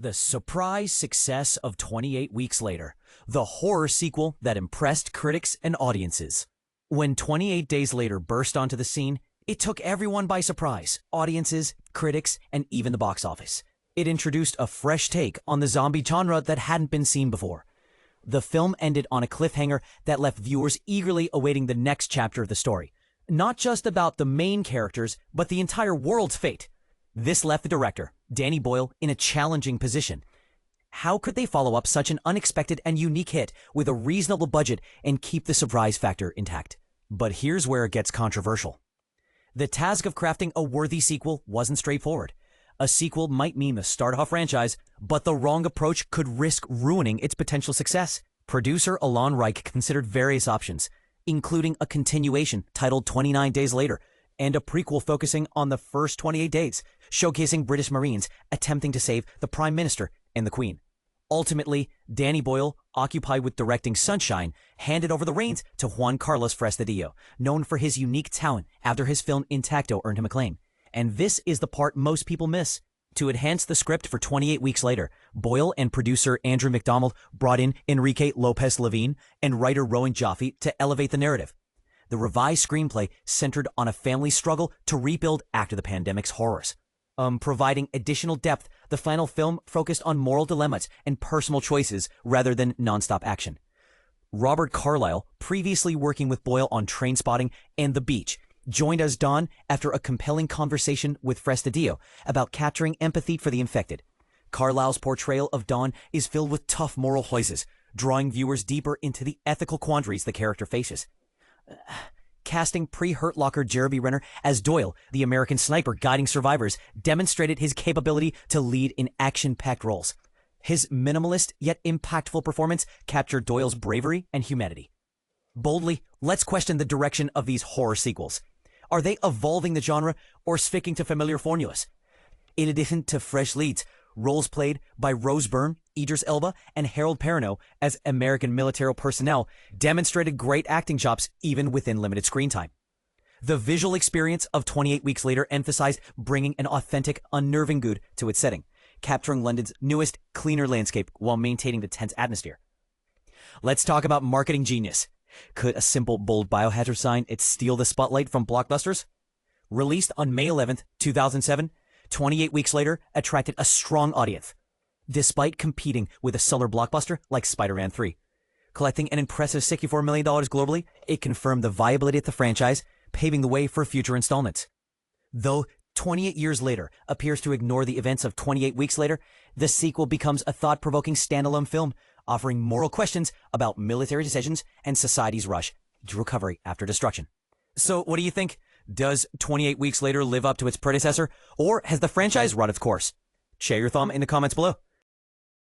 The surprise success of 28 Weeks Later, the horror sequel that impressed critics and audiences. When 28 Days Later burst onto the scene, it took everyone by surprise, audiences, critics, and even the box office. It introduced a fresh take on the zombie genre that hadn't been seen before. The film ended on a cliffhanger that left viewers eagerly awaiting the next chapter of the story. Not just about the main characters, but the entire world's fate. This left the director, Danny Boyle, in a challenging position. How could they follow up such an unexpected and unique hit with a reasonable budget and keep the surprise factor intact? But here's where it gets controversial. The task of crafting a worthy sequel wasn't straightforward. A sequel might mean the start of a franchise, but the wrong approach could risk ruining its potential success. Producer Alon Reich considered various options, including a continuation titled 29 Days Later, and a prequel focusing on the first 28 days, showcasing British Marines attempting to save the Prime Minister and the Queen. Ultimately, Danny Boyle, occupied with directing Sunshine, handed over the reins to Juan Carlos Fresnadillo, known for his unique talent after his film Intacto earned him acclaim. And this is the part most people miss. To enhance the script for 28 Weeks Later, Boyle and producer Andrew McDonald brought in Enrique Lopez Levine and writer Rowan Joffe to elevate the narrative. The revised screenplay centered on a family struggle to rebuild after the pandemic's horrors. Providing additional depth, the final film focused on moral dilemmas and personal choices rather than nonstop action. Robert Carlyle, previously working with Boyle on Trainspotting and The Beach, joined as Don after a compelling conversation with Fresnadillo about capturing empathy for the infected. Carlyle's portrayal of Don is filled with tough moral choices, drawing viewers deeper into the ethical quandaries the character faces. Casting pre-Hurt Locker Jeremy Renner as Doyle, the American sniper guiding survivors, demonstrated his capability to lead in action-packed roles. His minimalist yet impactful performance captured Doyle's bravery and humanity. Boldly, let's question the direction of these horror sequels. Are they evolving the genre or sticking to familiar formulas? In addition to fresh leads, roles played by Rose Byrne, Idris Elba, and Harold Perrineau as American military personnel demonstrated great acting chops even within limited screen time. The visual experience of 28 Weeks Later emphasized bringing an authentic, unnerving mood to its setting, capturing London's newest, cleaner landscape while maintaining the tense atmosphere. Let's talk about marketing genius. Could a simple, bold biohazard sign steal the spotlight from blockbusters? Released on May 11th, 2007, 28 Weeks Later attracted a strong audience, despite competing with a stellar blockbuster like Spider-Man 3. Collecting an impressive $64 million globally, it confirmed the viability of the franchise, paving the way for future installments. Though 28 Years Later appears to ignore the events of 28 Weeks Later, the sequel becomes a thought-provoking standalone film, offering moral questions about military decisions and society's rush to recovery after destruction. So what do you think? Does 28 Weeks Later live up to its predecessor, or has the franchise run its course? Share your thought in the comments below.